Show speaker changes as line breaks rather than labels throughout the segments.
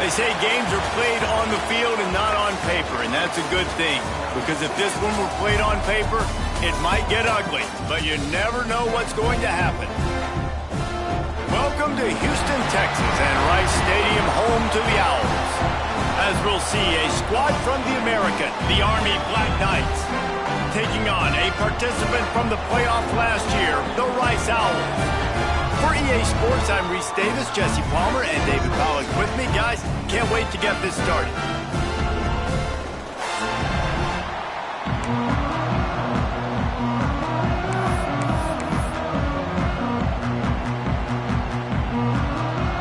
They say games are played on the field and not on paper, and that's a good thing. Because if this one were played on paper, it might get ugly, but you never know what's going to happen. Welcome to Houston, Texas, and Rice Stadium, home to the Owls. As we'll see, a squad from the American, the Army Black Knights, taking on a participant from the playoff last year, the Rice Owls. For EA Sports, I'm Reese Davis, Jesse Palmer, and David Pollack with me. Guys, can't wait to get this started.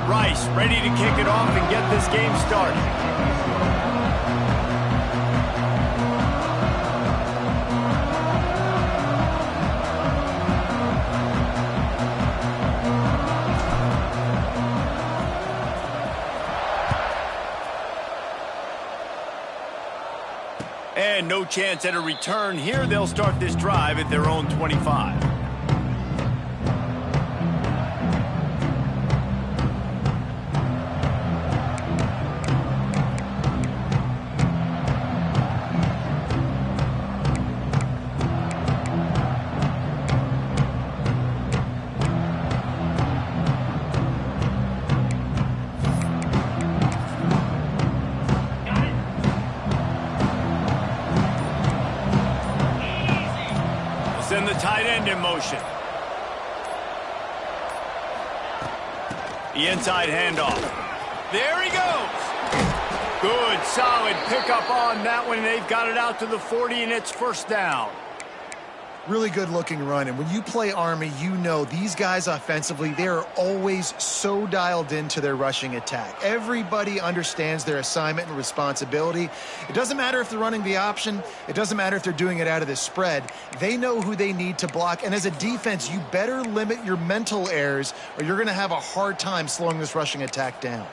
Rice ready to kick it off and get this game started. And no chance at a return here. They'll start this drive at their own 25. Send the tight end in motion. The inside handoff. There he goes. Good, solid pickup on that one. They've got it out to the 40, and it's first down.
Really good looking run, and when you play Army, you know these guys offensively, they are always so dialed into their rushing attack. Everybody understands their assignment and responsibility. It doesn't matter if they're running the option. It doesn't matter if they're doing it out of the spread. They know who they need to block, and as a defense, you better limit your mental errors or you're going to have a hard time slowing this rushing attack down.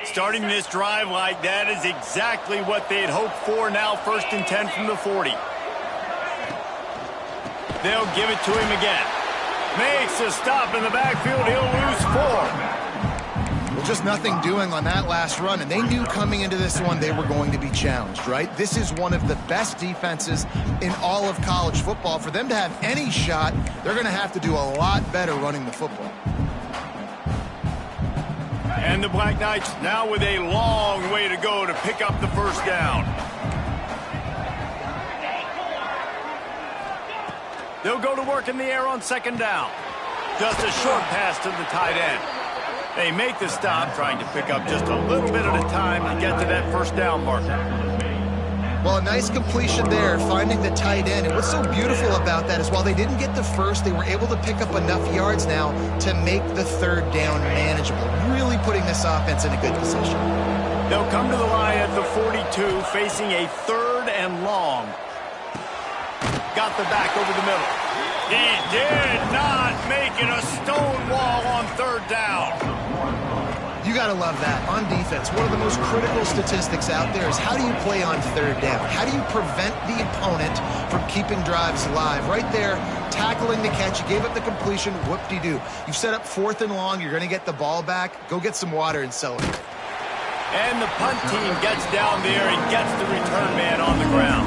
Starting this drive like that is exactly what they had hoped for. Now 1st and 10 from the 40. They'll give it to him again. Makes a stop in the backfield. He'll lose 4.
Well, just nothing doing on that last run, and they knew coming into this one they were going to be challenged, right? This is one of the best defenses in all of college football. For them to have any shot, they're going to have to do a lot better running the football.
And the Black Knights now with a long way to go to pick up the first down. They'll go to work in the air on 2nd down. Just a short pass to the tight end. They make the stop, trying to pick up just a little bit at a time to get to that first down marker.
Well, a nice completion there, finding the tight end. And what's so beautiful about that is while they didn't get the first, they were able to pick up enough yards now to make the 3rd down manageable. Really putting this offense in a good position.
They'll come to the line at the 42, facing a 3rd and long. Got the back over the middle. He did not make it a stone wall on 3rd down.
You got to love that. On defense, one of the most critical statistics out there is how do you play on 3rd down? How do you prevent the opponent from keeping drives alive? Right there, tackling the catch. You gave up the completion. Whoop-de-doo. You've set up 4th and long. You're going to get the ball back. Go get some water and celebrate.
And the punt team gets down there and gets the return man on the ground.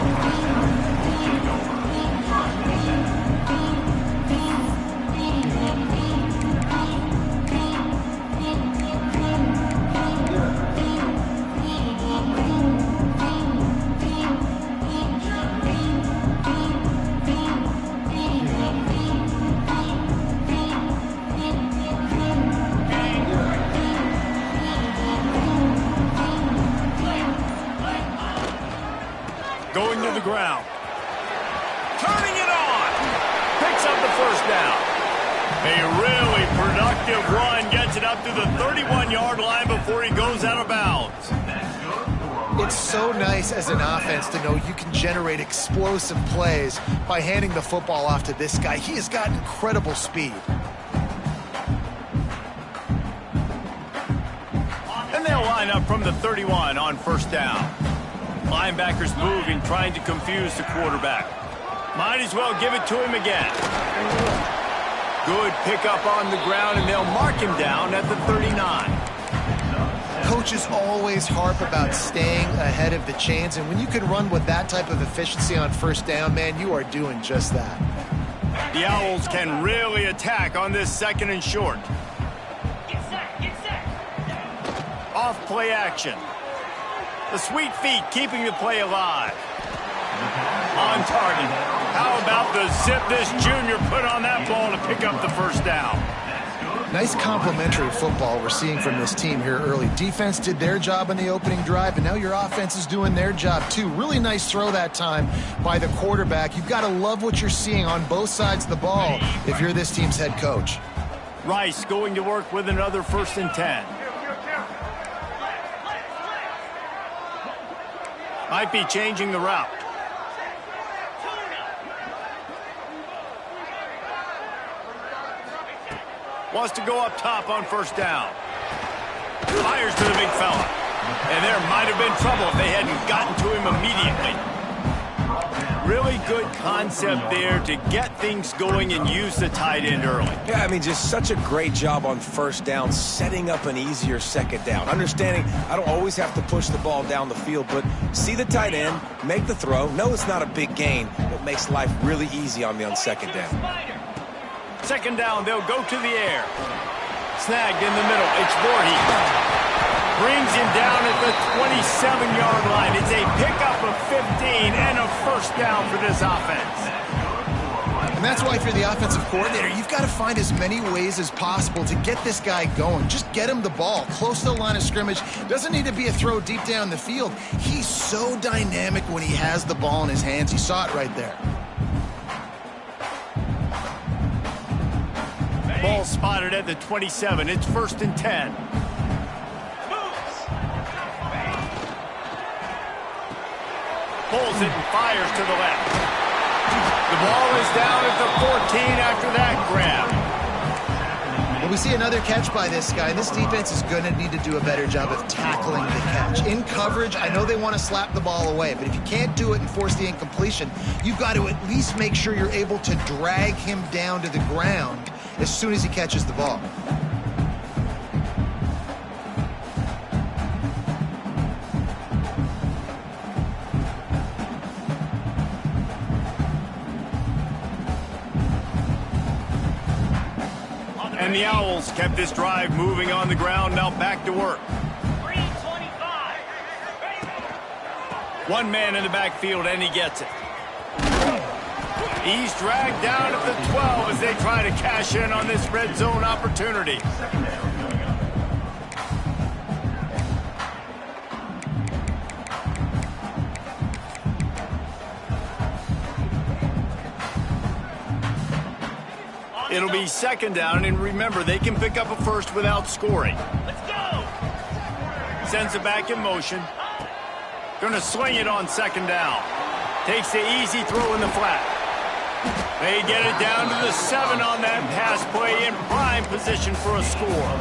Going to the ground. Turning it on. Picks up the first down. A really productive run. Gets it up to the 31-yard line before he goes out of bounds.
It's so nice as an offense to know you can generate explosive plays by handing the football off to this guy. He has got incredible speed.
And they'll line up from the 31 on 1st down. Linebackers moving, trying to confuse the quarterback. Might as well give it to him again. Good pickup on the ground, and they'll mark him down at the 39.
Coaches always harp about staying ahead of the chains, and when you can run with that type of efficiency on first down, man, you are doing just that.
The Owls can really attack on this 2nd and short. Off play action. The sweet feet keeping the play alive. On target. How about the zip this junior put on that ball to pick up the first down?
Nice complementary football we're seeing from this team here early. Defense did their job on the opening drive, and now your offense is doing their job too. Really nice throw that time by the quarterback. You've got to love what you're seeing on both sides of the ball if you're this team's head coach.
Rice going to work with another 1st and 10. Might be changing the route. Wants to go up top on first down. Fires to the big fella. And there might have been trouble if they hadn't gotten to him immediately. Really good concept there to get things going and use the tight end early.
Yeah, I mean, just such a great job on first down, setting up an easier 2nd down. Understanding I don't always have to push the ball down the field, but see the tight end, make the throw. No, it's not a big gain, but makes life really easy on me on 2nd down.
2nd down, they'll go to the air. Snagged in the middle. It's Voorhees. Brings him down at the 27-yard line. It's a pickup of 15 and a first down for this offense.
And that's why if you're the offensive coordinator, you've got to find as many ways as possible to get this guy going. Just get him the ball close to the line of scrimmage. Doesn't need to be a throw deep down the field. He's so dynamic when he has the ball in his hands. You saw it right there.
Ball spotted at the 27. It's 1st and 10. Pulls it and fires to the left. The ball is down at the 14 after that grab.
Well, we see another catch by this guy. This defense is going to need to do a better job of tackling the catch. In coverage, I know they want to slap the ball away, but if you can't do it and force the incompletion, you've got to at least make sure you're able to drag him down to the ground as soon as he catches the ball.
And the Owls kept this drive moving on the ground, now back to work.
325.
One man in the backfield, and he gets it. He's dragged down at the 12 as they try to cash in on this red zone opportunity. It'll be 2nd down, and remember, they can pick up a first without scoring.
Let's go.
Sends it back in motion. Gonna swing it on 2nd down. Takes the easy throw in the flat. They get it down to the 7 on that pass play in prime position for a score.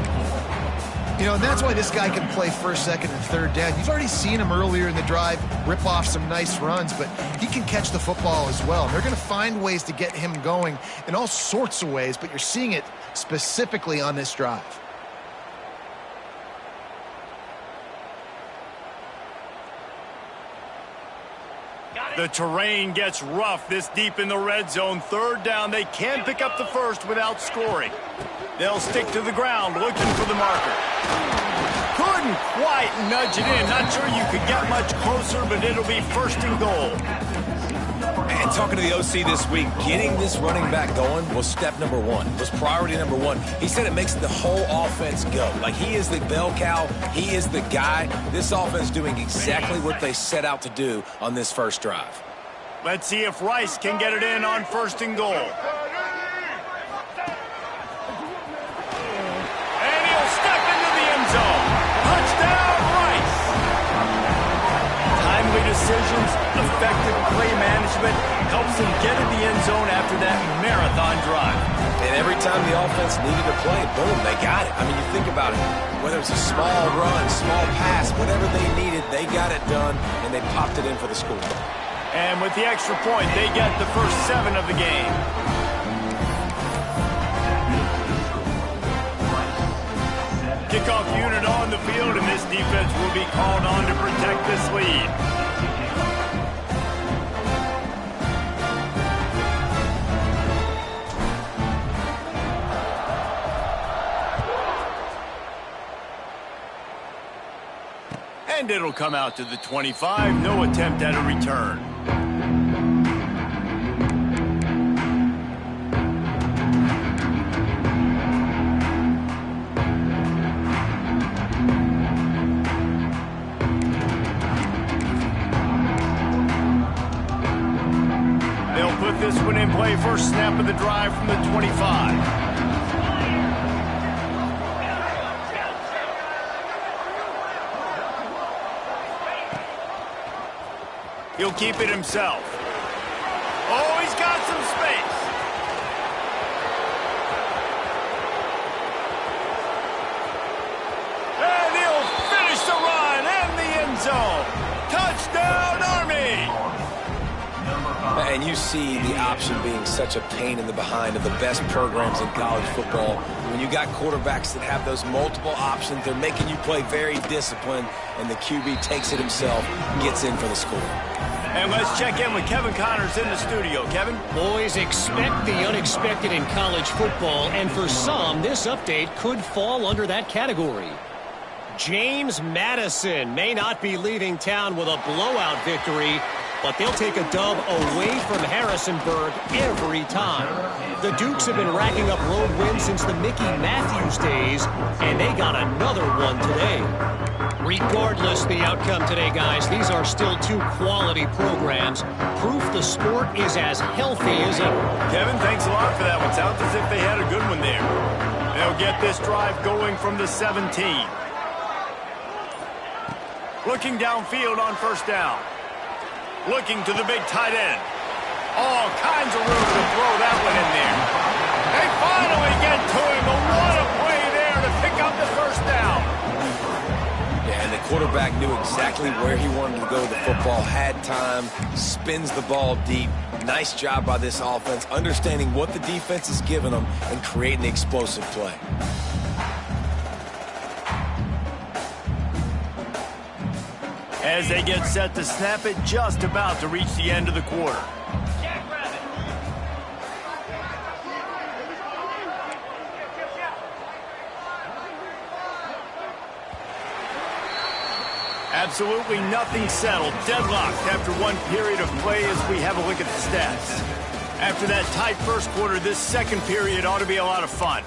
You know, and that's why this guy can play 1st, 2nd, and 3rd down. You've already seen him earlier in the drive rip off some nice runs, but he can catch the football as well. And they're going to find ways to get him going in all sorts of ways, but you're seeing it specifically on this drive.
The terrain gets rough this deep in the red zone. 3rd down, they can pick up the first without scoring. They'll stick to the ground looking for the marker. Couldn't quite nudge it in. Not sure you could get much closer, but it'll be 1st and goal.
And talking to the OC this week, getting this running back going was step number 1, was priority number 1. He said it makes the whole offense go. Like, he is the bell cow, he is the guy. This offense doing exactly what they set out to do on this first drive.
Let's see if Rice can get it in on 1st and goal. And he'll step into the end zone. Touchdown, Rice! Timely decisions, effective play management helps them get in the end zone after that marathon drive.
And every time the offense needed a play, boom, they got it. I mean, you think about it. Whether it's a small run, small pass, whatever they needed, they got it done, and they popped it in for the score.
And with the extra point, they get the first 7 of the game. Kickoff unit on the field, and this defense will be called on to protect this lead. And it'll come out to the 25. No attempt at a return. They'll put this one in play. First snap of the drive from the 25. He'll keep it himself. Oh, he's got some space. And he'll finish the run and the end zone. Touchdown, Army!
And you see the option being such a pain in the behind of the best programs in college football. When you got quarterbacks that have those multiple options, they're making you play very disciplined, and the QB takes it himself, gets in for the score.
And let's check in with Kevin Connors in the studio. Kevin?
Boys, expect the unexpected in college football, and for some, this update could fall under that category. James Madison may not be leaving town with a blowout victory, but they'll take a dub away from Harrisonburg every time. The Dukes have been racking up road wins since the Mickey Matthews days, and they got another one today. Regardless the outcome today, guys, these are still two quality programs. Proof the sport is as healthy as ever.
Kevin, thanks a lot for that one. Sounds as if they had a good one there. They'll get this drive going from the 17. Looking downfield on first down. Looking to the big tight end. All kinds of room to throw that one in there. They finally get to him, but what a play there to pick up the first down.
Yeah, and the quarterback knew exactly where he wanted to go with the football, had time, spins the ball deep. Nice job by this offense, understanding what the defense is giving them and creating the explosive play.
As they get set to snap it, just about to reach the end of the quarter. Absolutely nothing settled. Deadlocked after one period of play as we have a look at the stats. After that tight first quarter, this second period ought to be a lot of fun.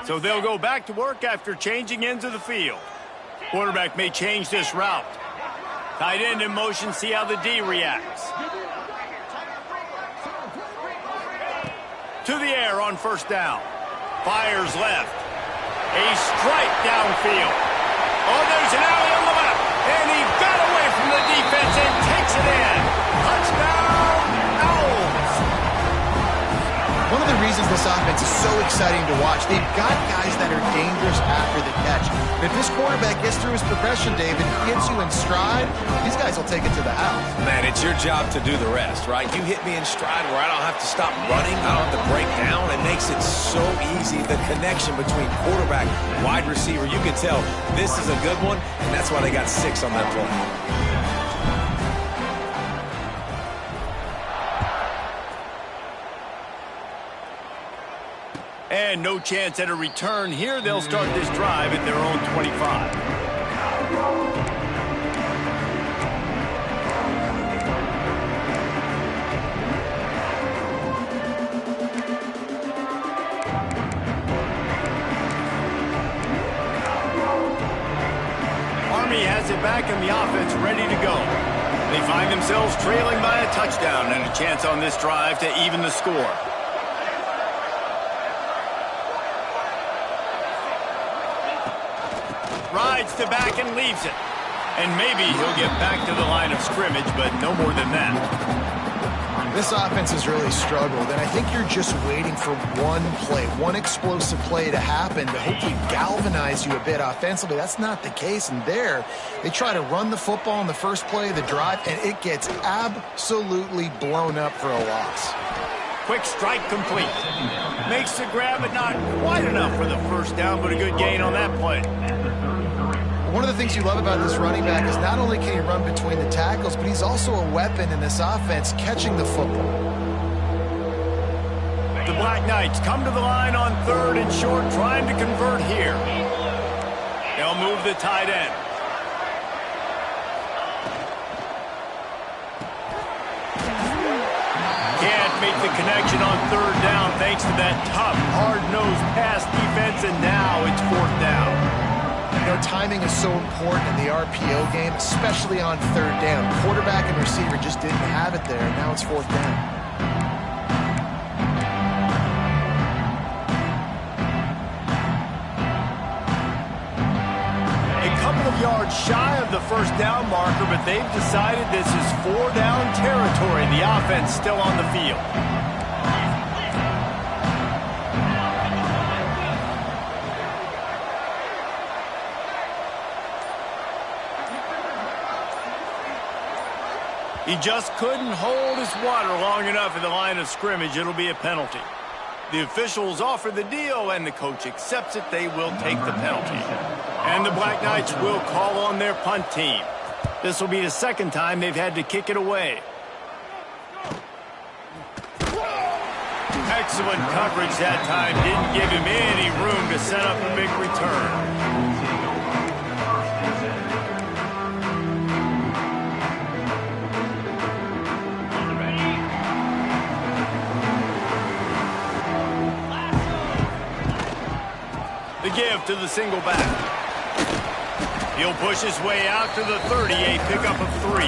So they'll go back to work after changing into the field. Quarterback may change this route. Tight end in motion, see how the D reacts. To the air on first down. Fires left. A strike downfield. Oh, there's an alley on the left. And he got away from the defense and takes it in. Touchdown, Owls.
One of the reasons this offense is so exciting to watch, they've got guys that are dangerous after the catch. If this quarterback gets through his progression, David, hits you in stride, these guys will take it to the house.
Man, it's your job to do the rest, right? You hit me in stride where I don't have to stop running, I don't have to break down. It makes it so easy. The connection between quarterback, wide receiver, you can tell this is a good one, and that's why they got 6 on that play.
And no chance at a return here. They'll start this drive at their own 25. Army has it back and the offense ready to go. They find themselves trailing by a touchdown and a chance on this drive to even the score. Rides to back and leaves it. And maybe he'll get back to the line of scrimmage, but no more than that.
This offense has really struggled, and I think you're just waiting for one play, one explosive play to happen to hopefully galvanize you a bit offensively. That's not the case, and there, they try to run the football in the first play of the drive, and it gets absolutely blown up for a loss.
Quick strike complete. Makes the grab, but not quite enough for the first down, but a good gain on that play.
One of the things you love about this running back is not only can he run between the tackles, but he's also a weapon in this offense catching the football.
The Black Knights come to the line on 3rd and short, trying to convert here. They'll move the tight end. Can't make the connection on 3rd down thanks to that tough, hard-nosed pass defense, and now it's 4th down.
You know, timing is so important in the RPO game, especially on 3rd down. Quarterback and receiver just didn't have it there, and now it's 4th down.
A couple of yards shy of the first down marker, but they've decided this is 4-down territory. The offense still on the field. He just couldn't hold his water long enough at the line of scrimmage. It'll be a penalty. The officials offer the deal, and the coach accepts it. They will take the penalty. And the Black Knights will call on their punt team. This will be the second time they've had to kick it away. Excellent coverage that time. Didn't give him any room to set up a big return. The give to the single back. He'll push his way out to the 30, a pickup of 3.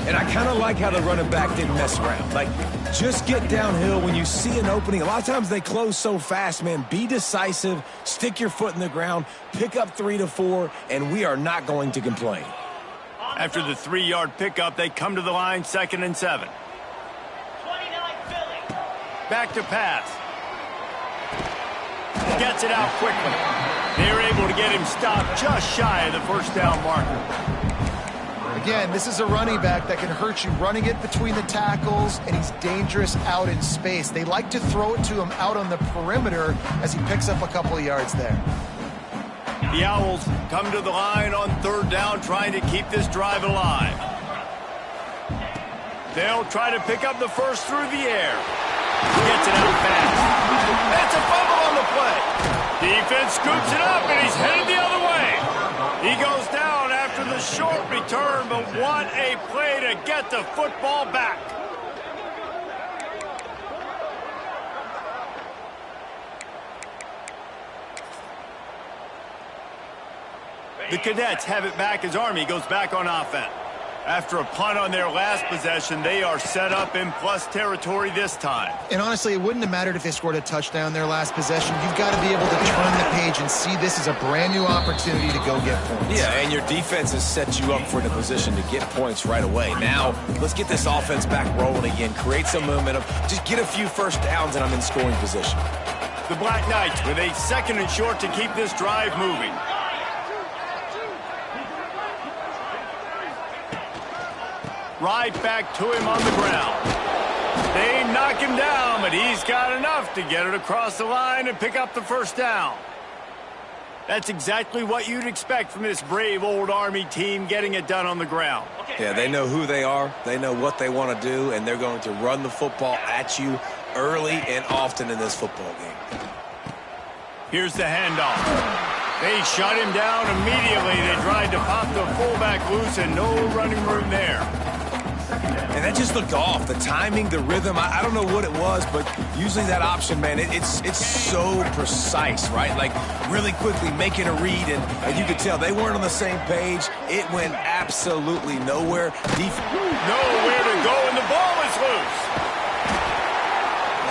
And I kind of like how the running back didn't mess around. Like, just get downhill when you see an opening. A lot of times they close so fast, man. Be decisive, stick your foot in the ground, pick up 3 to 4, and we are not going to complain.
After the 3-yard pickup, they come to the line, 2nd and 7. Back to pass. Gets it out quickly. They're able to get him stopped just shy of the first down marker.
Again, this is a running back that can hurt you running it between the tackles, and he's dangerous out in space. They like to throw it to him out on the perimeter as he picks up a couple of yards there.
The Owls come to the line on 3rd down, trying to keep this drive alive. They'll try to pick up the first through the air. Gets it out fast. That's a fumble on the play. Defense scoops it up, and he's headed the other way. He goes down after the short return, but what a play to get the football back. The Cadets have it back as Army goes back on offense. After a punt on their last possession, they are set up in plus territory this time.
And honestly, it wouldn't have mattered if they scored a touchdown their last possession. You've got to be able to turn the page and see this as a brand new opportunity to go get points.
Yeah, and your defense has set you up for the position to get points right away. Now, let's get this offense back rolling again, create some momentum, just get a few first downs, and I'm in scoring position.
The Black Knights with a 2nd and short to keep this drive moving. Right back to him on the ground. They knock him down, but he's got enough to get it across the line and pick up the first down. That's exactly what you'd expect from this brave old Army team, getting it done on the ground.
Yeah, they know who they are, they know what they want to do, and they're going to run the football at you early and often in this football game.
Here's the handoff. They shut him down immediately. They tried to pop the fullback loose, and no running room there.
And that just looked off. The timing, the rhythm, I don't know what it was, but usually that option, man, it's so precise, right? Like, really quickly making a read, and you could tell they weren't on the same page. It went absolutely nowhere.
Nowhere to go, and the ball is loose.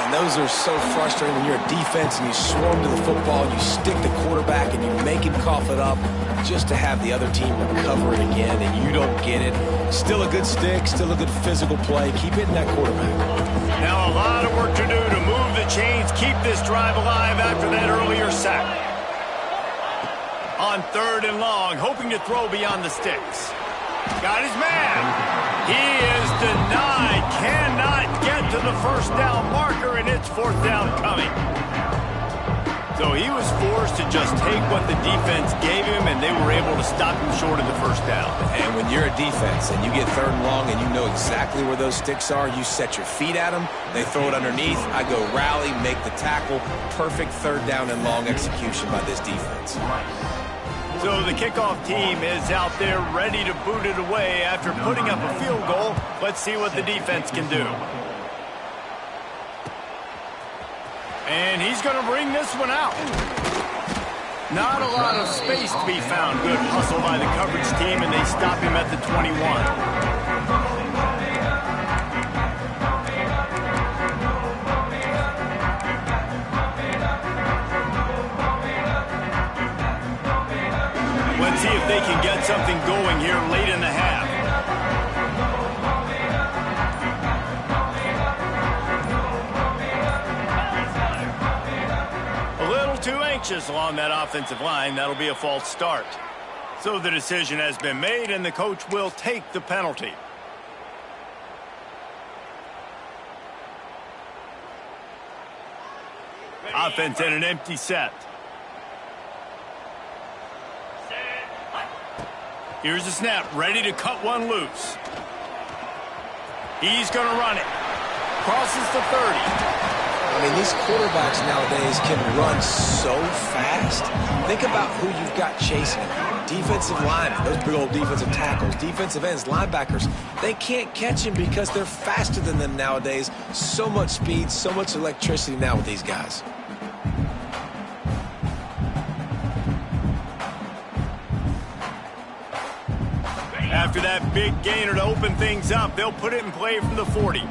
And those are so frustrating when you're a defense and you swarm to the football, you stick the quarterback, and you make him cough it up just to have the other team recover it again, and you don't get it. Still a good stick, still a good physical play. Keep hitting that quarterback.
Now a lot of work to do to move the chains, keep this drive alive after that earlier sack. On 3rd and long, hoping to throw beyond the sticks. Got his man. He is denied. Cannot get to the first down marker, and it's 4th down coming. So he was forced to just take what the defense gave him, and they were able to stop him short of the first down.
And when you're a defense and you get 3rd and long and you know exactly where those sticks are, you set your feet at them, they throw it underneath, I go rally, make the tackle. Perfect 3rd down and long execution by this defense.
So the kickoff team is out there ready to boot it away after putting up a field goal. Let's see what the defense can do. And he's going to bring this one out. Not a lot of space to be found. Good hustle by the coverage team, and they stop him at the 21. Let's see if they can get something going here late in the half. A little too anxious along that offensive line. That'll be a false start. So the decision has been made, and the coach will take the penalty. Offense in an empty set. Here's the snap, ready to cut one loose. He's going to run it. Crosses the 30.
I mean, these quarterbacks nowadays can run so fast. Think about who you've got chasing them. Defensive linemen, those big old defensive tackles, defensive ends, linebackers. They can't catch him because they're faster than them nowadays. So much speed, so much electricity now with these guys.
After that big gainer to open things up, they'll put it in play from the 40.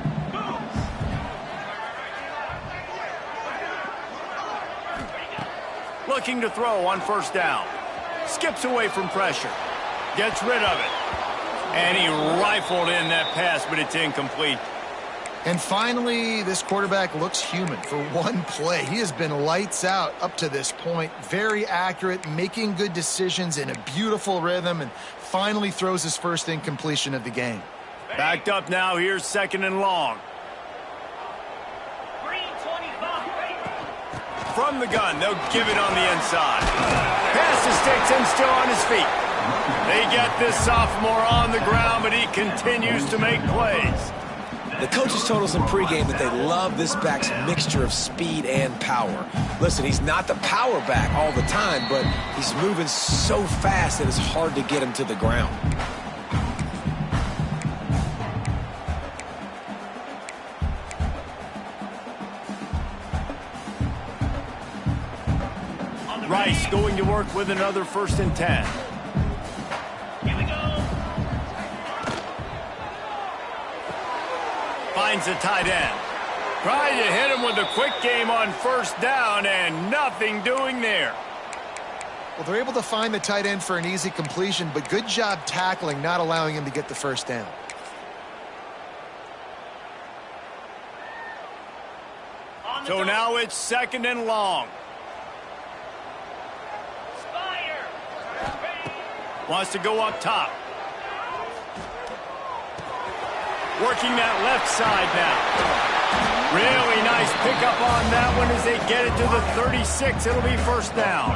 Looking to throw on 1st down. Skips away from pressure. Gets rid of it. And he rifled in that pass, but it's incomplete.
And finally, this quarterback looks human for one play. He has been lights out up to this point. Very accurate, making good decisions in a beautiful rhythm, and finally throws his first incompletion of the game.
Backed up now. Here's 2nd and long.
325.
From the gun, they'll give it on the inside. Pass to sticks and still on his feet. They get this sophomore on the ground, but he continues to make plays.
The coaches told us in pregame that they love this back's mixture of speed and power. Listen, he's not the power back all the time, but he's moving so fast that it's hard to get him to the ground.
Rice going to work with another 1st and 10.
Here we go.
Finds the tight end. Trying to hit him with a quick game on 1st down, and nothing doing there.
Well, they're able to find the tight end for an easy completion, but good job tackling, not allowing him to get the 1st down.
So now it's 2nd and long.
Spire.
Wants to go up top. Working that left side now. Really nice pickup on that one as they get it to the 36. It'll be 1st down.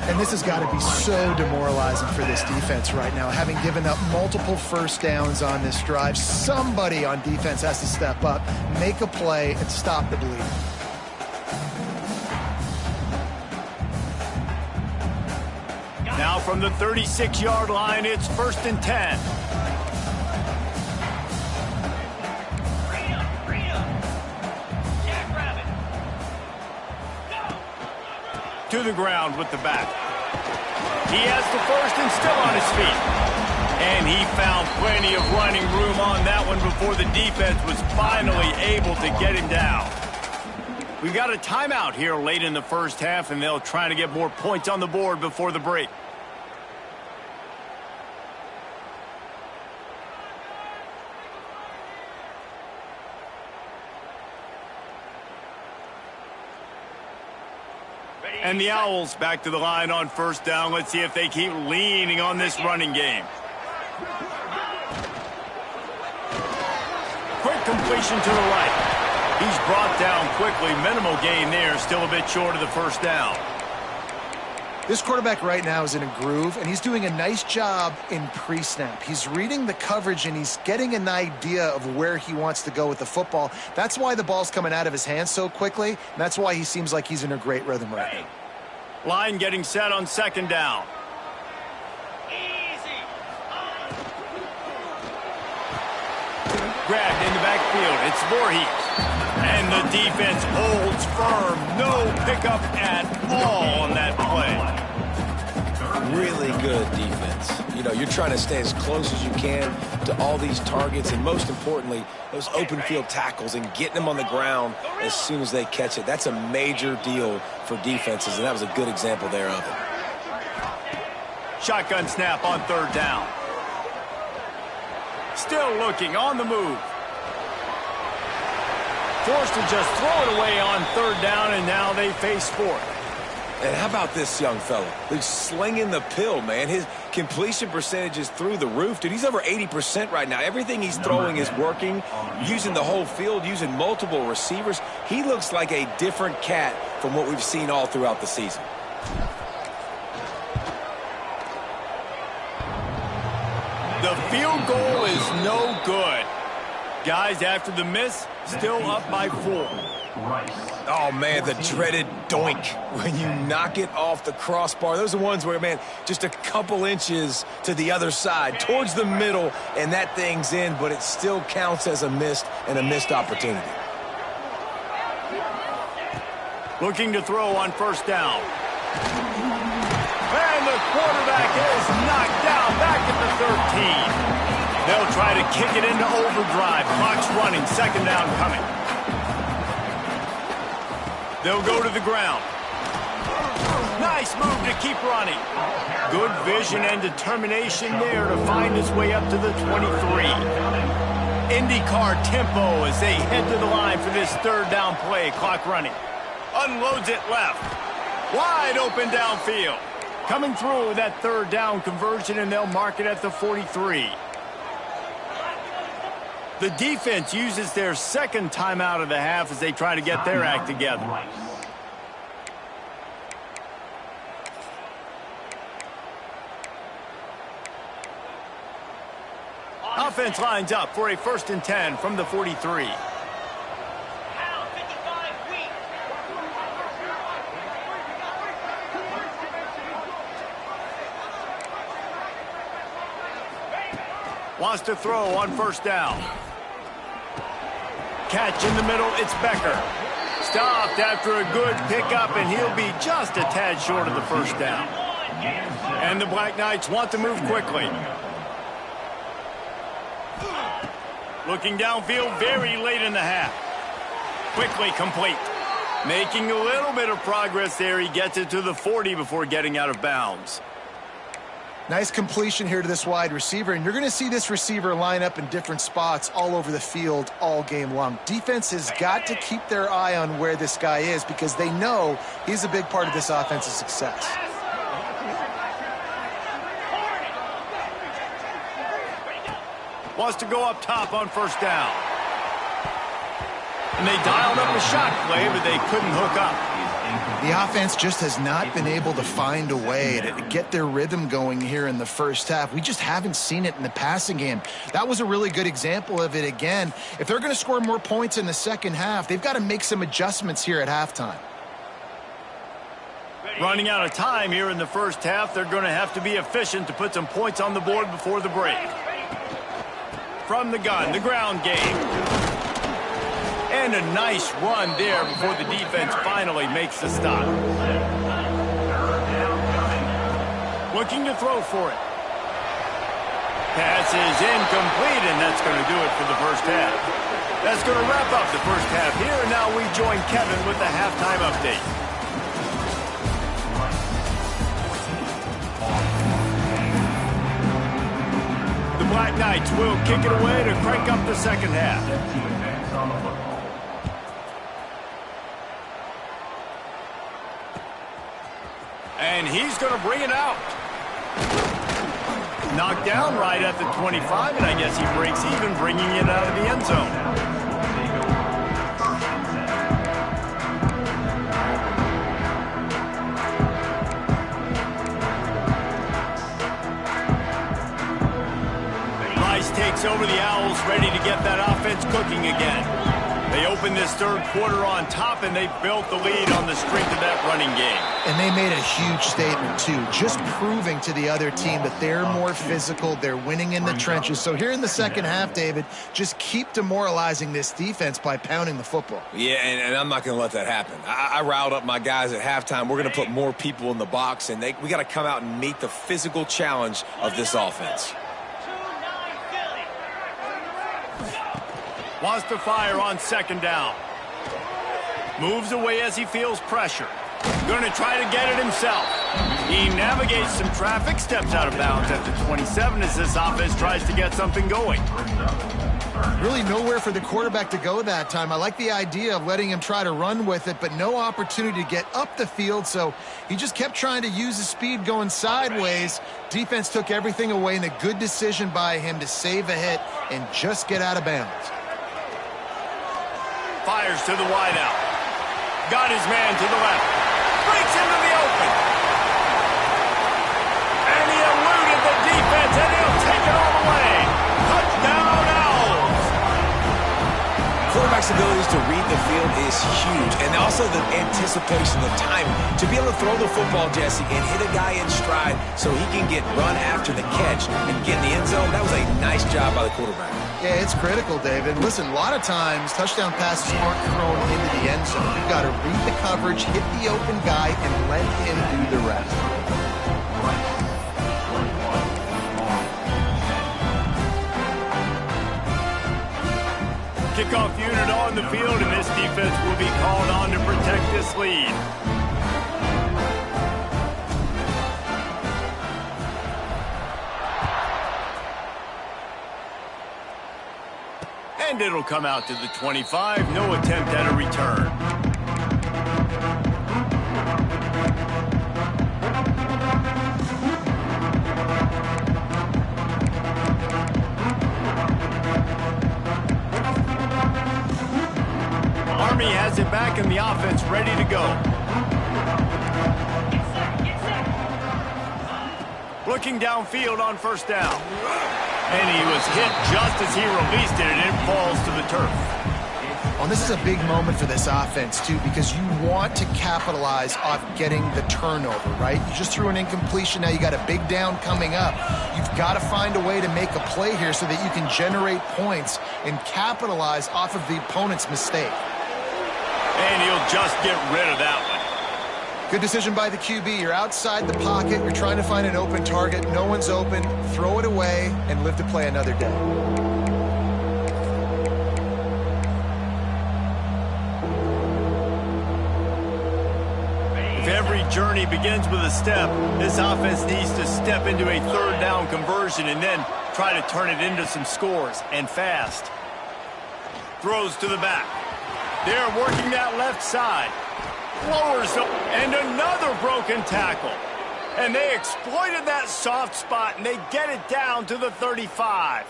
And this has got to be so demoralizing for this defense right now, having given up multiple 1st downs on this drive. Somebody on defense has to step up, make a play, and stop the bleeding.
Now from the 36-yard line, it's 1st and 10. To the ground with the back. He has the 1st and still on his feet. And he found plenty of running room on that one before the defense was finally able to get him down. We got a timeout here late in the first half, and they'll try to get more points on the board before the break. And the Owls back to the line on first down. Let's see if they keep leaning on this running game. Quick completion to the right. He's brought down quickly. Minimal gain there. Still a bit short of the first down.
This quarterback right now is in a groove, and he's doing a nice job in pre-snap. He's reading the coverage, and he's getting an idea of where he wants to go with the football. That's why the ball's coming out of his hands so quickly, and that's why he seems like he's in a great rhythm right now.
Line getting set on second down.
Easy.
Grabbed in the backfield. It's Voorhees. And the defense holds firm. No pickup at all on that play.
Really good defense. You know, you're trying to stay as close as you can to all these targets, and most importantly, those open field tackles and getting them on the ground as soon as they catch it. That's a major deal for defenses, and that was a good example there of it.
Shotgun snap on third down. Still looking on the move. Forced to just throw it away on third down, and now they face fourth.
And how about this young fella? He's slinging the pill, man. His completion percentage is through the roof. Dude, he's over 80% right now. Everything he's throwing is working, using the whole field, using multiple receivers. He looks like a different cat from what we've seen all throughout the season.
The field goal is no good. Guys, after the miss, still up by 4.
Oh, man, the dreaded doink when you knock it off the crossbar. Those are ones where, man, just a couple inches to the other side, towards the middle, and that thing's in, but it still counts as a missed opportunity.
Looking to throw on first down. And the quarterback is knocked down back at the 13. They'll try to kick it into overdrive. Clock's running. Second down coming. They'll go to the ground. Nice move to keep running. Good vision and determination there to find his way up to the 23. IndyCar tempo as they head to the line for this third down play. Clock running. Unloads it left. Wide open downfield. Coming through with that third down conversion, and they'll mark it at the 43. The defense uses their second timeout of the half as they try to get their act together. Offense lines up for a 1st and 10 from the 43. Wants to throw on first down. Catch in the middle, it's Becker. Stopped after a good pickup, and he'll be just a tad short of the first down. And the Black Knights want to move quickly. Looking downfield very late in the half. Quickly complete. Making a little bit of progress there. He gets it to the 40 before getting out of bounds.
Nice completion here to this wide receiver, and you're going to see this receiver line up in different spots all over the field all game long. Defense has got to keep their eye on where this guy is because they know he's a big part of this offense's success.
Wants to go up top on first down. And they dialed up a shot play, but they couldn't hook up.
The offense just has not been able to find a way to get their rhythm going here in the first half. We just haven't seen it in the passing game. That was a really good example of it again. If they're going to score more points in the second half, they've got to make some adjustments here at halftime.
Running out of time here in the first half, they're going to have to be efficient to put some points on the board before the break. From the gun, the ground game. And a nice run there before the defense finally makes the stop. Looking to throw for it. Pass is incomplete, and that's going to do it for the first half. That's going to wrap up the first half here, and now we join Kevin with the halftime update. The Black Knights will kick it away to crank up the second half. And he's going to bring it out. Knocked down right at the 25, and I guess he breaks even, bringing it out of the end zone. Rice takes over the Owls, ready to get that offense cooking again. They opened this third quarter on top, and they built the lead on the strength of that running game.
And they made a huge statement, too, just proving to the other team that they're more physical, they're winning in the trenches. So here in the second half, David, just keep demoralizing this defense by pounding the football.
Yeah, and I'm not going to let that happen. I riled up my guys at halftime. We're going to put more people in the box, and we got to come out and meet the physical challenge of this offense.
Wants to fire on second down. Moves away as he feels pressure. Going to try to get it himself. He navigates some traffic, steps out of bounds at the 27 as this offense tries to get something going.
Really nowhere for the quarterback to go that time. I like the idea of letting him try to run with it, but no opportunity to get up the field, so he just kept trying to use his speed going sideways. Defense took everything away, and a good decision by him to save a hit and just get out of bounds.
Fires to the wideout. Got his man to the left. Breaks into the open. And he eluded the defense, and he'll take it all the way. Touchdown, Owls.
Quarterback's abilities to read the field is huge, and also the anticipation, the timing. To be able to throw the football, Jesse, and hit a guy in stride so he can get run after the catch and get in the end zone, that was a nice job by the quarterback.
Yeah, it's critical, David. Listen, a lot of times touchdown passes aren't thrown into the end zone. You've got to read the coverage, hit the open guy, and let him do the rest.
Kickoff unit on the field, and this defense will be called on to protect this lead. And it'll come out to the 25. No attempt at a return. Army has it back in the offense, ready to go. Looking downfield on first down. And he was hit just as he released it, and it falls to the turf.
Well, this is a big moment for this offense, too, because you want to capitalize off getting the turnover, right? You just threw an incompletion. Now you got a big down coming up. You've got to find a way to make a play here so that you can generate points and capitalize off of the opponent's mistake.
And he'll just get rid of that one.
Good decision by the QB. You're outside the pocket. You're trying to find an open target. No one's open. Throw it away and live to play another day.
If every journey begins with a step, this offense needs to step into a third down conversion and then try to turn it into some scores, and fast. Throws to the back. They're working that left side. Lowers them, and another broken tackle. And they exploited that soft spot, and they get it down to the 35.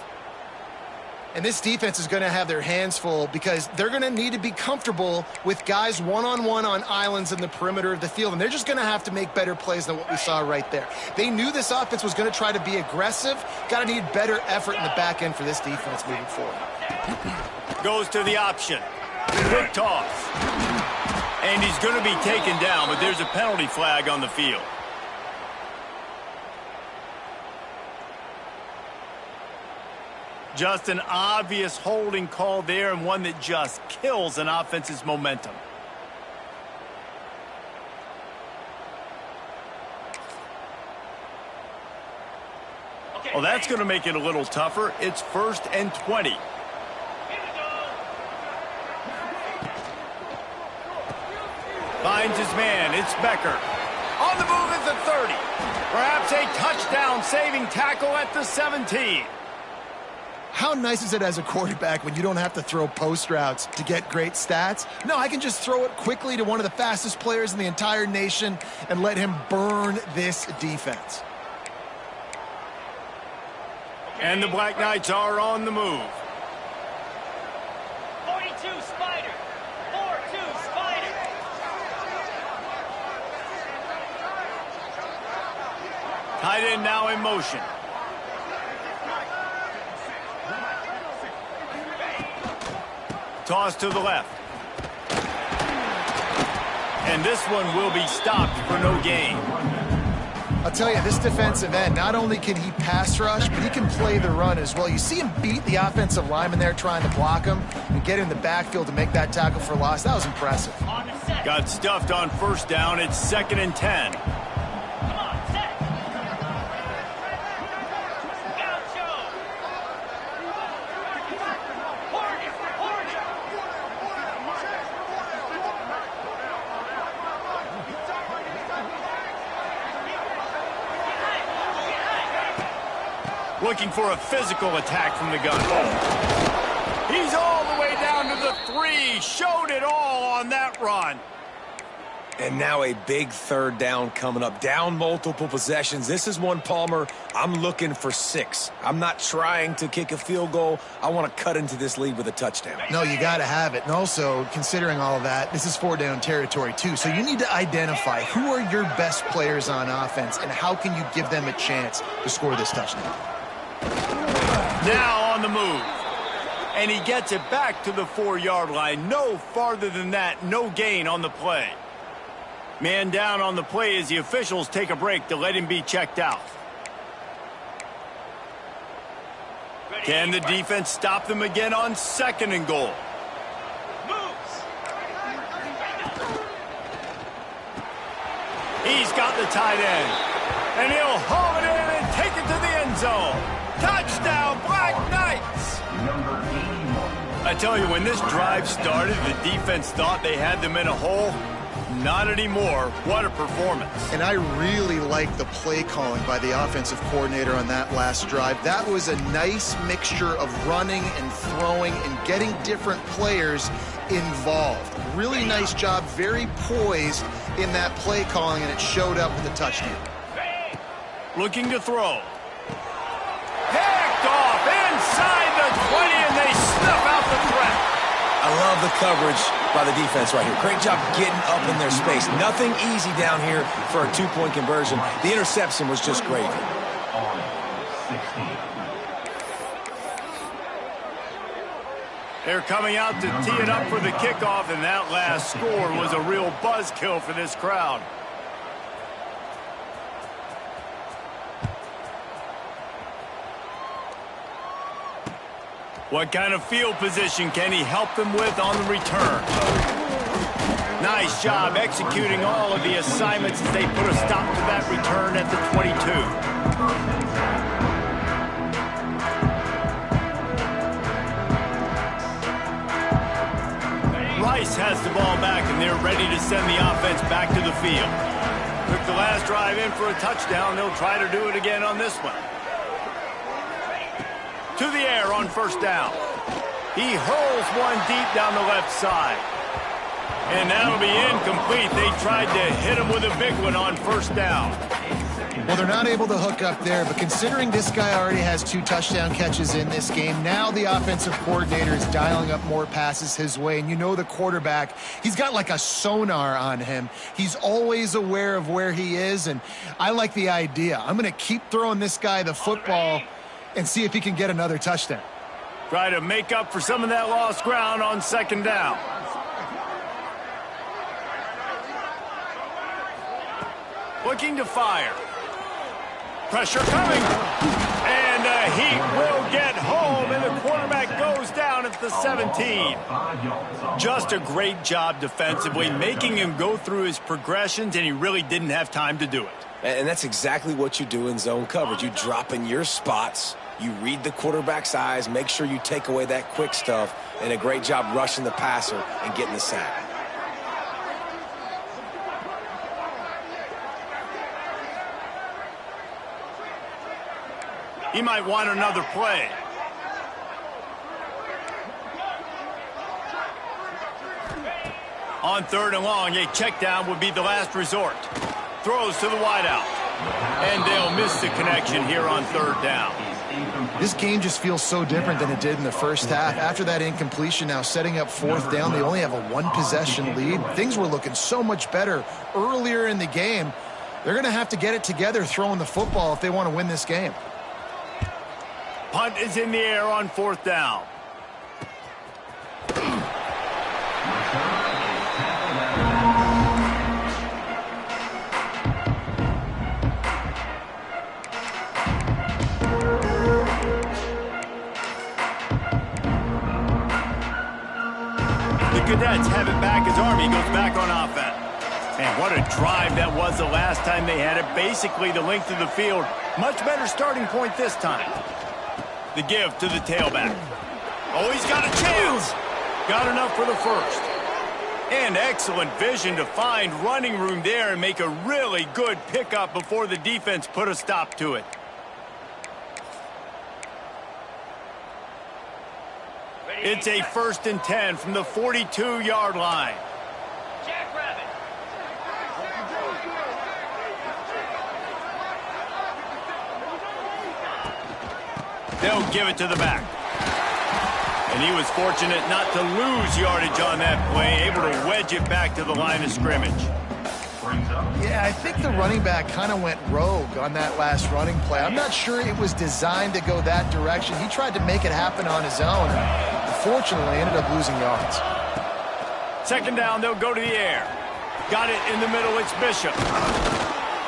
And this defense is going to have their hands full because they're going to need to be comfortable with guys one-on-one on islands in the perimeter of the field. And they're just going to have to make better plays than what we saw right there. They knew this offense was going to try to be aggressive. Got to need better effort in the back end for this defense moving forward.
Goes to the option. Quick toss. And he's going to be taken down, but there's a penalty flag on the field. Just an obvious holding call there, and one that just kills an offense's momentum. Well, that's going to make it a little tougher. It's 1st and 20. Finds his man. It's Becker. On the move at the 30. Perhaps a touchdown-saving tackle at the 17.
How nice is it as a quarterback when you don't have to throw post routes to get great stats? No, I can just throw it quickly to one of the fastest players in the entire nation and let him burn this defense.
And the Black Knights are on the move.
42 Spider. 4-2 Spider.
Tight end now in motion. Toss to the left. And this one will be stopped for no gain.
I'll tell you, this defensive end, not only can he pass rush, but he can play the run as well. You see him beat the offensive lineman there trying to block him and get in the backfield to make that tackle for loss. That was impressive.
Got stuffed on 1st down. It's 2nd and 10. Looking for a physical attack from the gun. He's all the way down to the 3. Showed it all on that run.
And now a big 3rd down coming up. Down multiple possessions. This is one, Palmer, I'm looking for 6. I'm not trying to kick a field goal. I want to cut into this lead with a touchdown.
No, you got to have it. And also, considering all of that, this is 4-down territory too. So you need to identify who are your best players on offense and how can you give them a chance to score this touchdown.
Now on the move. And he gets it back to the 4-yard line. No farther than that. No gain on the play. Man down on the play as the officials take a break to let him be checked out. Can the defense stop them again on 2nd and goal? He's got the tight end. And he'll haul it in and take it to the end zone. Touchdown, Black Knights! I tell you, when this drive started, the defense thought they had them in a hole. Not anymore. What a performance.
And I really like the play calling by the offensive coordinator on that last drive. That was a nice mixture of running and throwing and getting different players involved. Really nice job, very poised in that play calling, and it showed up with a touchdown.
Looking to throw. Picked off inside the 20, and they snuff out the threat.
I love the coverage by the defense right here. Great job getting up in their space. Nothing easy down here for a 2-point conversion. The interception was just great.
They're coming out to tee it up for the kickoff, and that last score was a real buzzkill for this crowd. What kind of field position can he help them with on the return? Nice job executing all of the assignments as they put a stop to that return at the 22. Rice has the ball back, and they're ready to send the offense back to the field. Took the last drive in for a touchdown. They'll try to do it again on this one. To the air on 1st down. He hurls one deep down the left side. And that'll be incomplete. They tried to hit him with a big one on 1st down.
Well, they're not able to hook up there, but considering this guy already has 2 touchdown catches in this game, now the offensive coordinator is dialing up more passes his way. And you know the quarterback, he's got like a sonar on him. He's always aware of where he is, and I like the idea. I'm going to keep throwing this guy the football and see if he can get another touchdown.
Try to make up for some of that lost ground on 2nd down. Looking to fire. Pressure coming. And he will get home, and the quarterback goes down at the 17. Just a great job defensively, making him go through his progressions, and he really didn't have time to do it.
And that's exactly what you do in zone coverage. You drop in your spots, you read the quarterback's eyes, make sure you take away that quick stuff, and a great job rushing the passer and getting the sack.
He might want another play. On 3rd and long, a check down would be the last resort. Throws to the wideout. And they'll miss the connection here on 3rd down.
This game just feels so different than it did in the first half. After that incompletion, now setting up 4th down, they only have a 1-possession lead. Things were looking so much better earlier in the game. They're going to have to get it together throwing the football if they want to win this game.
Punt is in the air on 4th down. The Cadets have it back as Army goes back on offense. And what a drive that was the last time they had it. Basically the length of the field. Much better starting point this time. The give to the tailback. Oh, he's got a chance. Got enough for the first. And excellent vision to find running room there and make a really good pickup before the defense put a stop to it. It's a 1st and 10 from the 42-yard line.
Jackrabbit.
They'll give it to the back. And he was fortunate not to lose yardage on that play, able to wedge it back to the line of scrimmage.
Yeah, I think the running back kind of went rogue on that last running play. I'm not sure it was designed to go that direction. He tried to make it happen on his own. Unfortunately, ended up losing yards.
2nd down, they'll go to the air. Got it in the middle, it's Bishop.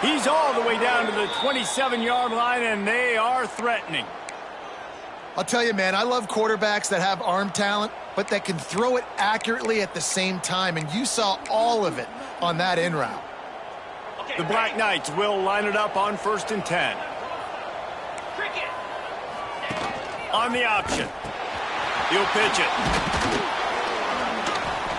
He's all the way down to the 27-yard line, and they are threatening.
I'll tell you, man, I love quarterbacks that have arm talent, but that can throw it accurately at the same time, and you saw all of it on that in route.
The Black Knights will line it up on 1st and 10.
Cricket.
On the option. He'll pitch it.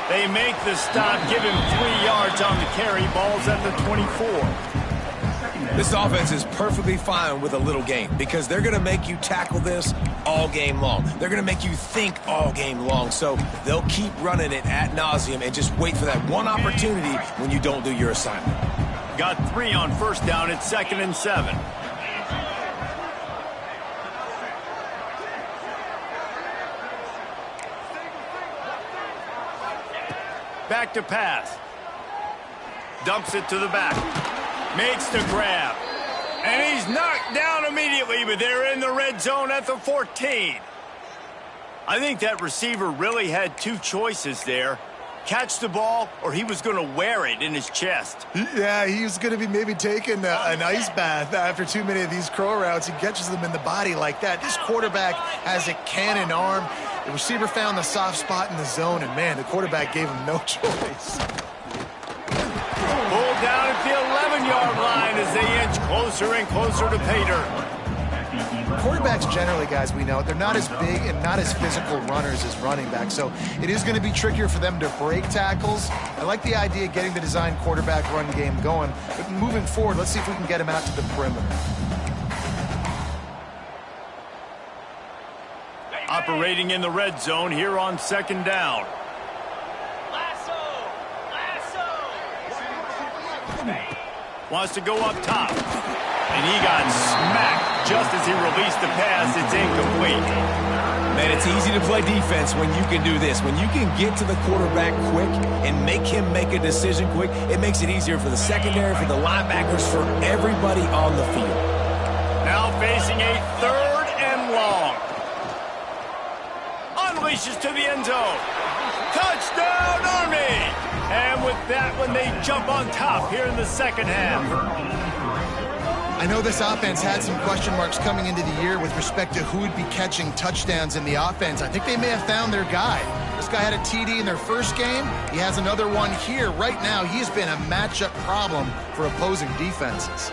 They make the stop, give him 3 yards on the carry. Ball's at the 24.
This offense is perfectly fine with a little game because they're going to make you tackle this all game long. They're going to make you think all game long. So they'll keep running it ad nauseum and just wait for that one opportunity when you don't do your assignment.
Got 3 on 1st down. It's 2nd and 7. Back to pass. Dumps it to the back. Makes the grab. And he's knocked down immediately, but they're in the red zone at the 14. I think that receiver really had 2 choices there. Catch the ball, or he was going to wear it in his chest.
Yeah, he was going to be maybe taking an ice bath after too many of these crow routes. He catches them in the body like that. This quarterback has a cannon arm. The receiver found the soft spot in the zone, and, man, the quarterback gave him no choice.
Pulled down at the 11-yard line as they inch closer and closer to pay dirt.
Quarterbacks generally, guys, we know, they're not as big and not as physical runners as running backs, so it is going to be trickier for them to break tackles. I like the idea of getting the design quarterback run game going, but moving forward, let's see if we can get him out to the perimeter.
Operating in the red zone here on 2nd down. Wants to go up top. And he got smacked just as he released the pass. It's incomplete.
Man, it's easy to play defense when you can do this. When you can get to the quarterback quick and make him make a decision quick, it makes it easier for the secondary, for the linebackers, for everybody on the field.
Now facing a 3rd and long. Unleashes to the end zone. Touchdown, Army! And with that one, they jump on top here in the 2nd half.
I know this offense had some question marks coming into the year with respect to who would be catching touchdowns in the offense. I think they may have found their guy. This guy had a TD in their first game. He has another one here. Right now, he has been a matchup problem for opposing defenses.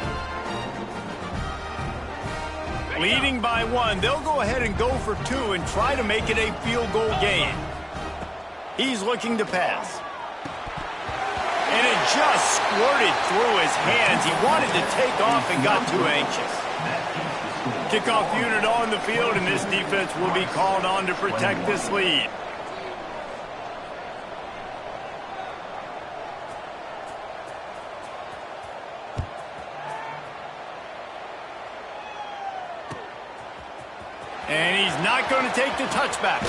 Leading by 1, they'll go ahead and go for 2 and try to make it a field goal game. He's looking to pass. And it just squirted through his hands. He wanted to take off and got too anxious. Kickoff unit on the field, and this defense will be called on to protect this lead. And he's not going to take the touchback.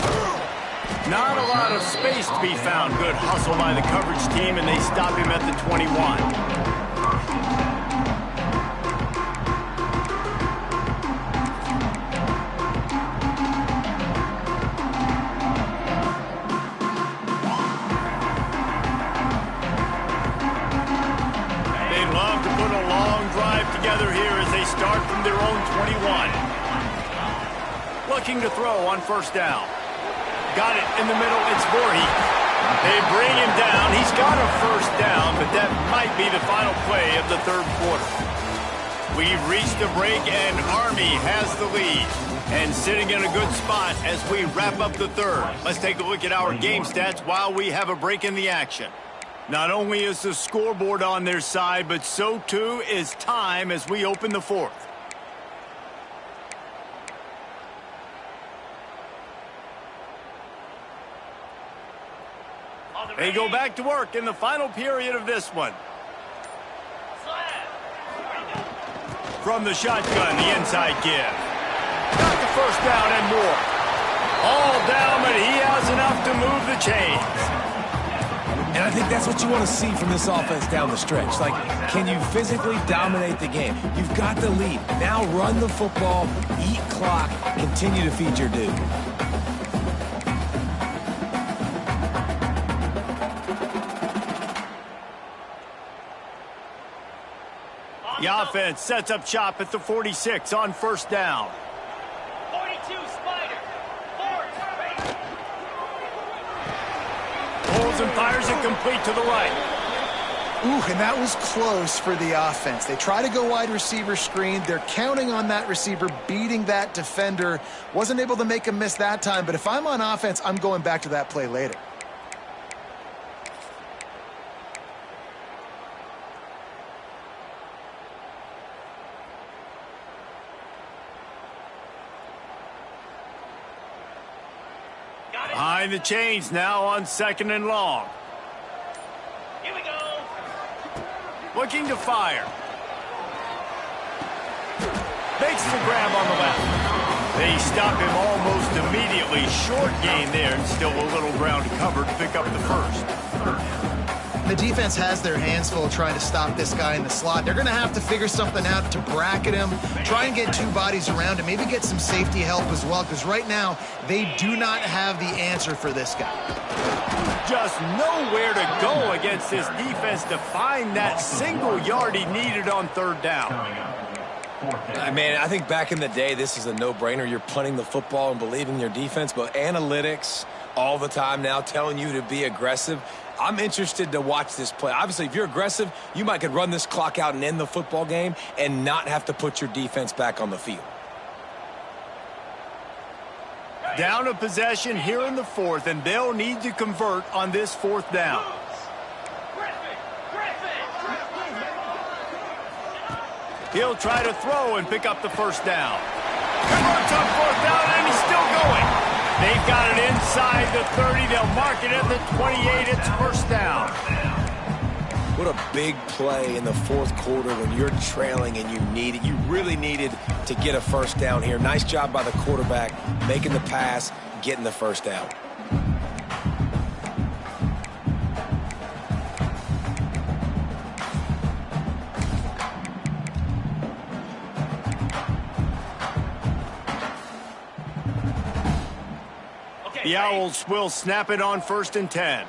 Not a lot of space to be found. Good hustle by the coverage team, and they stop him at the 21. They'd love to put a long drive together here as they start from their own 21. Looking to throw on first down. Got it in the middle. It's Voorhees. They bring him down. He's got a first down, but that might be the final play of the third quarter. We've reached a break, and Army has the lead. And sitting in a good spot as we wrap up the third. Let's take a look at our game stats while we have a break in the action. Not only is the scoreboard on their side, but so too is time as we open the fourth. They go back to work in the final period of this one. From the shotgun, the inside give. Got the first down and more. All down, but he has enough to move the chains.
And I think that's what you want to see from this offense down the stretch. Like, can you physically dominate the game? You've got the lead. Now run the football, eat clock, continue to feed your dude.
The offense sets up shop at the 46 on first down.
42, Spider. 4.
Pulls and fires it complete to the right.
Ooh, and that was close for the offense. They try to go wide receiver screen. They're counting on that receiver beating that defender. Wasn't able to make him miss that time, but if I'm on offense, I'm going back to that play later.
Behind the chains now on second and long.
Here we go.
Looking to fire. Makes the grab on the left. They stop him almost immediately. Short gain there, and still a little ground to cover to pick up the first.
The defense has their hands full trying to stop this guy in the slot. They're going to have to figure something out to bracket him, try and get two bodies around him, maybe get some safety help as well, because right now they do not have the answer for this guy.
Just nowhere to go against this defense to find that single yard he needed on third down.
Man, I think back in the day, this is a no-brainer. You're punting the football and believing in your defense, but analytics all the time now telling you to be aggressive. I'm interested to watch this play. Obviously, if you're aggressive, you might could run this clock out and end the football game and not have to put your defense back on the field.
Down a possession here in the fourth, and they'll need to convert on this fourth down. He'll try to throw and pick up the first down. Converts on fourth down, and he's still going. They've got it inside the 30. They'll mark it at the 28. It's first down.
What a big play in the fourth quarter when you're trailing and you really needed to get a first down here. Nice job by the quarterback, making the pass, getting the first down.
The Owls will snap it on first and 10.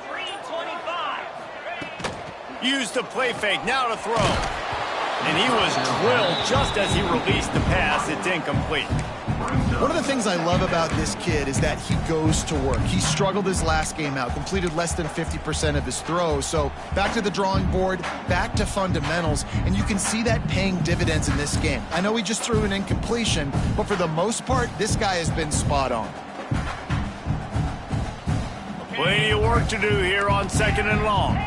325.
Use the play fake, now to throw. And he was drilled just as he released the pass. It's incomplete.
One of the things I love about this kid is that he goes to work. He struggled his last game out, completed less than 50% of his throws. So back to the drawing board, back to fundamentals, and you can see that paying dividends in this game. I know he just threw an incompletion, but for the most part, this guy has been spot on.
Plenty of work to do here on 2nd and long.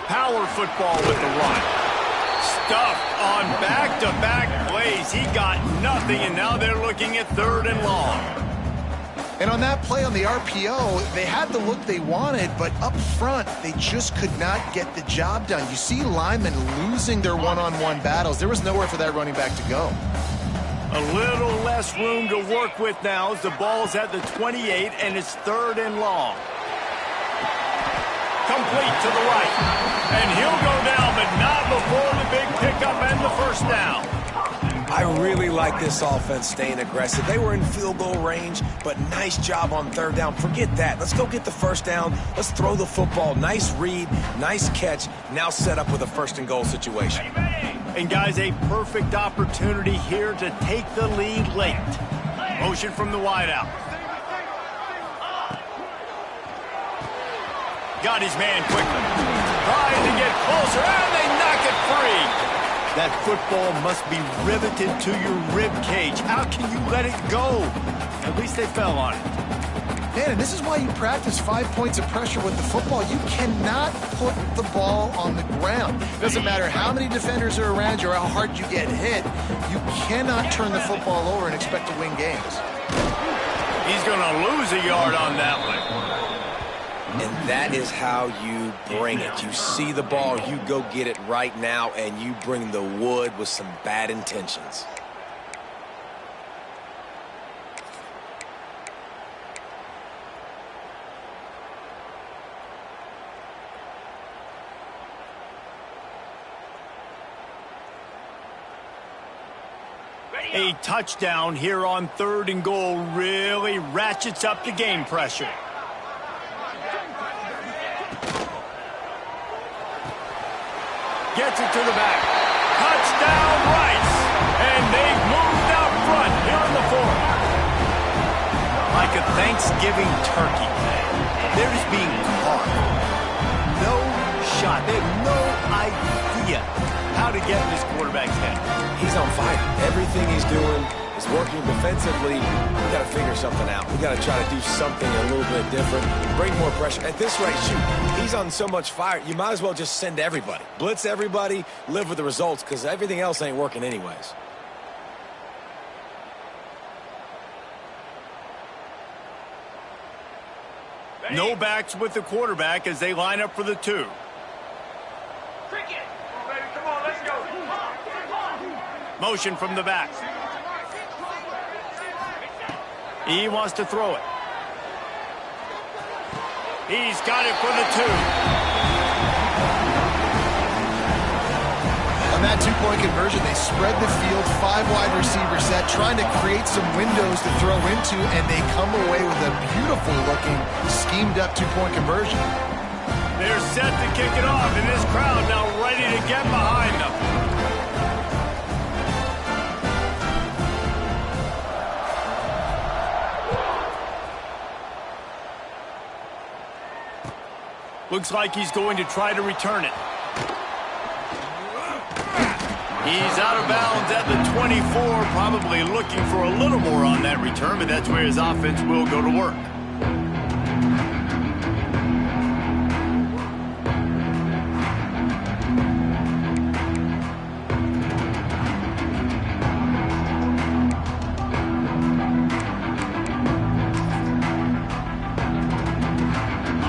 Power football with the run. Stuffed on back-to-back plays. He got nothing, and now they're looking at 3rd and long.
And on that play on the RPO, they had the look they wanted, but up front, they just could not get the job done. You see linemen losing their one-on-one battles. There was nowhere for that running back to go.
A little less room to work with now as the ball's at the 28, and it's 3rd and long. Complete to the right. And he'll go down, but not before the big pickup and the first down.
I really like this offense staying aggressive. They were in field goal range, but nice job on 3rd down. Forget that. Let's go get the first down. Let's throw the football. Nice read, nice catch. Now set up with a 1st and goal situation.
And guys, a perfect opportunity here to take the lead late. Motion from the wideout. Got his man quickly. Trying to get closer, and they knock it free. That football must be riveted to your rib cage. How can you let it go? At least they fell on it.
Man, and this is why you practice 5 points of pressure with the football. You cannot put the ball on the ground. It doesn't matter how many defenders are around you or how hard you get hit. You cannot turn the football over and expect to win games.
He's going to lose a yard on that one.
And that is how you bring it. You see the ball, you go get it right now, and you bring the wood with some bad intentions.
A touchdown here on 3rd and goal really ratchets up the game pressure. Gets it to the back. Touchdown, Rice. And they've moved out front here in the 4th. Like a Thanksgiving turkey. They're just being carved. No shot. They have no idea how to get in this quarterback's head.
He's on fire. Everything he's doing is working defensively. We got to figure something out. We got to try to do something a little bit different. Bring more pressure. At this rate, shoot, he's on so much fire, you might as well just send everybody. Blitz everybody, live with the results, because everything else ain't working anyways.
No backs with the quarterback as they line up for the 2. Motion from the back. He wants to throw it. He's got it for the 2.
On that 2-point conversion, they spread the field, 5 wide receiver set, trying to create some windows to throw into, and they come away with a beautiful-looking, schemed-up 2-point conversion.
They're set to kick it off, and this crowd now ready to get behind them. Looks like he's going to try to return it. He's out of bounds at the 24, probably looking for a little more on that return, but that's where his offense will go to work.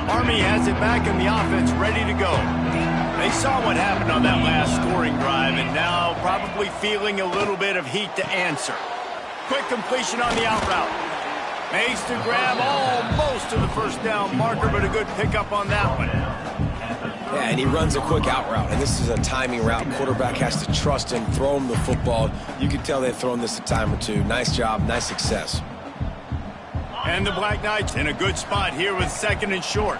Army has it back in the offense, ready to go. They saw what happened on that last scoring drive, and now probably feeling a little bit of heat to answer. Quick completion on the out route. Makes the grab almost to the first down marker, but a good pickup on that one.
Yeah, and he runs a quick out route, and this is a timing route. Quarterback has to trust him, throw him the football. You can tell they've thrown this a time or two. Nice job, nice success.
And the Black Knights in a good spot here with 2nd and short.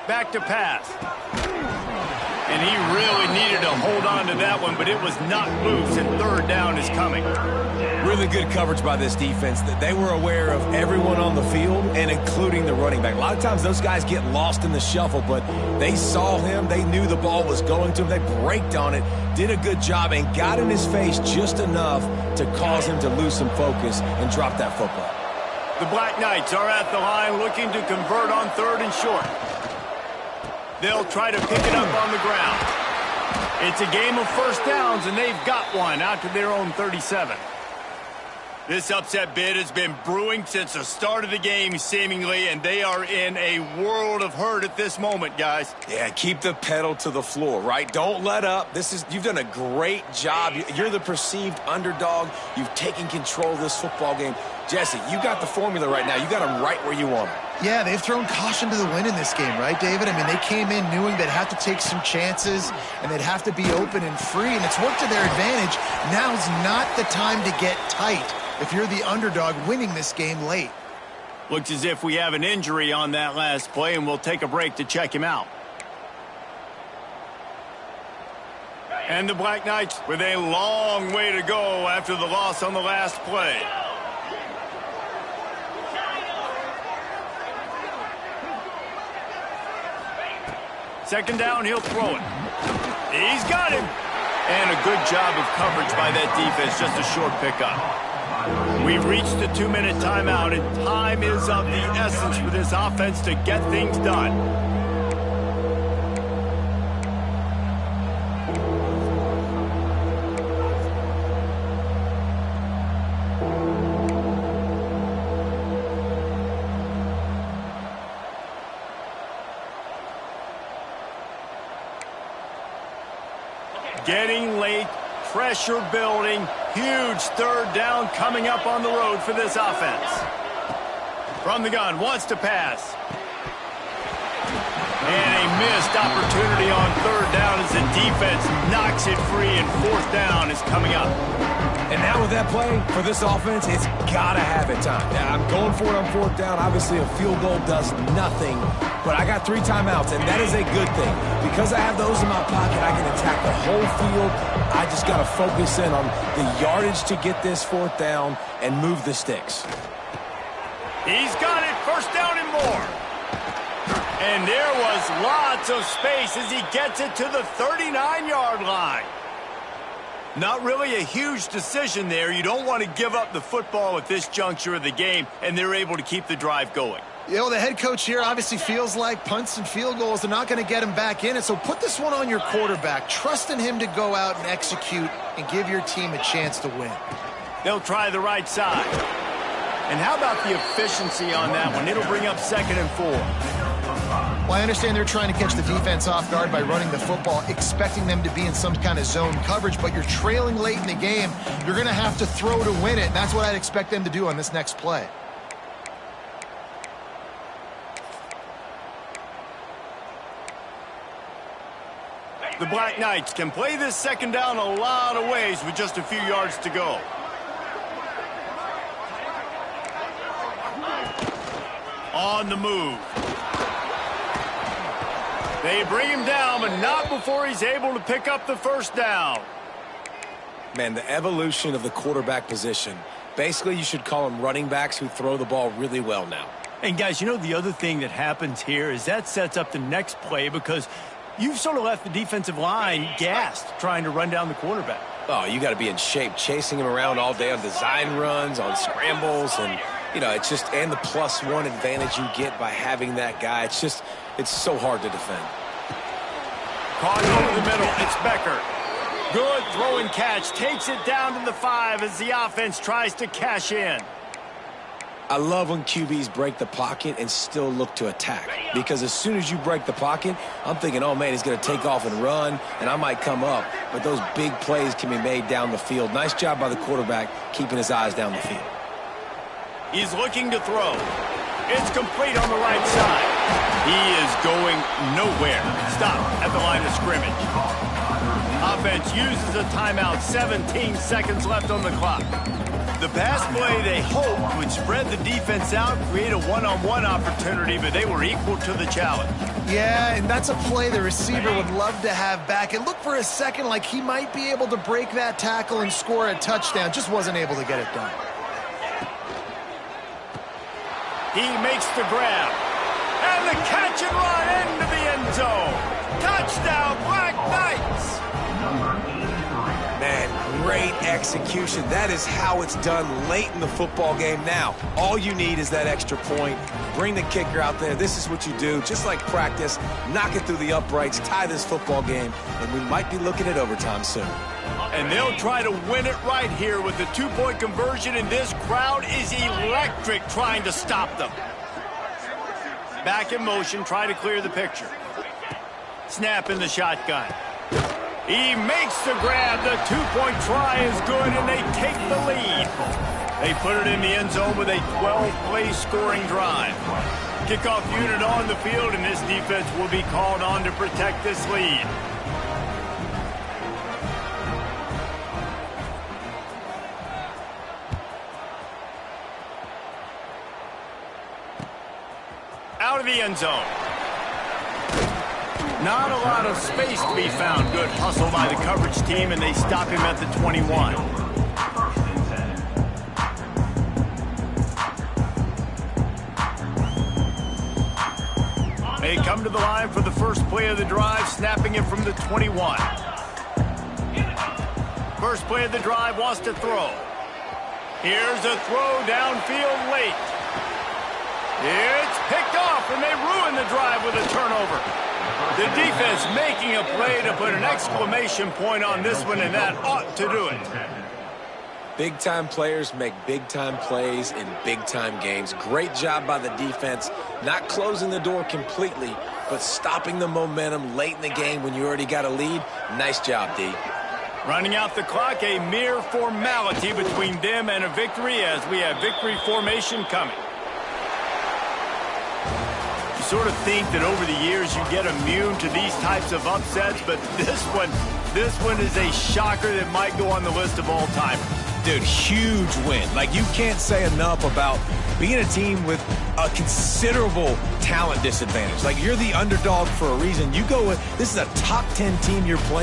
Back to pass. And he really needed to hold on to that one, but it was not loose, and 3rd down is coming.
Really good coverage by this defense. They were aware of everyone on the field, and including the running back. A lot of times those guys get lost in the shuffle, but they saw him. They knew the ball was going to him. They braked on it, did a good job, and got in his face just enough to cause him to lose some focus and drop that football.
The Black Knights are at the line looking to convert on 3rd and short. They'll try to pick it up on the ground. It's a game of first downs, and they've got one out to their own 37. This upset bid has been brewing since the start of the game, seemingly, and they are in a world of hurt at this moment, guys.
Yeah, keep the pedal to the floor, right? Don't let up. You've done a great job. You're the perceived underdog. You've taken control of this football game. Jesse, you got the formula right now. You got them right where you want them.
Yeah, they've thrown caution to the wind in this game, right, David? I mean, they came in knowing they'd have to take some chances and they'd have to be open and free, and it's worked to their advantage. Now's not the time to get tight if you're the underdog winning this game late.
Looks as if we have an injury on that last play, and we'll take a break to check him out. And the Black Knights with a long way to go after the loss on the last play. Second down, he'll throw it. He's got him. And a good job of coverage by that defense, just a short pickup. We've reached the 2-minute timeout, and time is of the essence for this offense to get things done. Getting late, pressure building, huge 3rd down coming up on the road for this offense. From the gun, wants to pass. And a missed opportunity on 3rd down as the defense knocks it free, and 4th down is coming up.
And now with that play, for this offense, it's got to have it time. Now, I'm going for it on 4th down. Obviously, a field goal does nothing, but I got 3 timeouts, and that is a good thing. Because I have those in my pocket, I can attack the whole field. I just got to focus in on the yardage to get this 4th down and move the sticks.
He's got it, 1st down and more. And there was lots of space as he gets it to the 39-yard line. Not really a huge decision there. You don't want to give up the football at this juncture of the game, and they're able to keep the drive going.
You know, the head coach here obviously feels like punts and field goals are not going to get him back in it, so put this one on your quarterback. Trust in him to go out and execute and give your team a chance to win.
They'll try the right side. And how about the efficiency on that one? It'll bring up 2nd and 4.
Well, I understand they're trying to catch the defense off guard by running the football, expecting them to be in some kind of zone coverage, but you're trailing late in the game. You're going to have to throw to win it, and that's what I'd expect them to do on this next play.
The Black Knights can play this 2nd down a lot of ways with just a few yards to go. On the move. They bring him down, but not before he's able to pick up the 1st down.
Man, the evolution of the quarterback position. Basically, you should call them running backs who throw the ball really well now.
And, guys, you know the other thing that happens here is that sets up the next play because you've sort of left the defensive line gassed trying to run down the quarterback.
Oh, you got to be in shape, chasing him around all day on design runs, on scrambles, and, you know, it's just, and the +1 advantage you get by having that guy. It's just, it's so hard to defend.
Caught over the middle, it's Becker. Good throw and catch, takes it down to the 5 as the offense tries to cash in.
I love when QBs break the pocket and still look to attack. Because as soon as you break the pocket, I'm thinking, oh, man, he's going to take off and run, and I might come up. But those big plays can be made down the field. Nice job by the quarterback keeping his eyes down the field.
He's looking to throw. It's complete on the right side. He is going nowhere. Stop at the line of scrimmage. Offense uses a timeout. 17 seconds left on the clock. The pass play they hoped would spread the defense out, create a one-on-one opportunity, but they were equal to the challenge.
Yeah, and that's a play the receiver would love to have back. It looked for a second like he might be able to break that tackle and score a touchdown. Just wasn't able to get it done.
He makes the grab. And the catch and run into the end zone. Touchdown, Black Knights!
Man, great execution. That is how it's done late in the football game now. All you need is that extra point. Bring the kicker out there. This is what you do. Just like practice, knock it through the uprights, tie this football game, and we might be looking at overtime soon.
And they'll try to win it right here with the two-point conversion, and this crowd is electric trying to stop them. Back in motion, try to clear the picture. Snap in the shotgun. He makes the grab. The two-point try is good, and they take the lead. They put it in the end zone with a 12-play scoring drive. Kickoff unit on the field, and this defense will be called on to protect this lead. Out of the end zone. Not a lot of space to be found. Good hustle by the coverage team, and they stop him at the 21. They come to the line for the first play of the drive, snapping it from the 21. First play of the drive, wants to throw. Here's a throw downfield late. It's picked off, and they ruin the drive with a turnover. The defense making a play to put an exclamation point on this one, and that ought to do it.
Big-time players make big-time plays in big-time games. Great job by the defense, not closing the door completely, but stopping the momentum late in the game when you already got a lead. Nice job, D.
Running out the clock, a mere formality between them and a victory as we have victory formation coming. You sort of think that over the years you get immune to these types of upsets, but this one is a shocker that might go on the list of all time.
Dude, huge win. Like, you can't say enough about being a team with a considerable talent disadvantage. Like, you're the underdog for a reason. You go with, this is a top 10 team you're playing.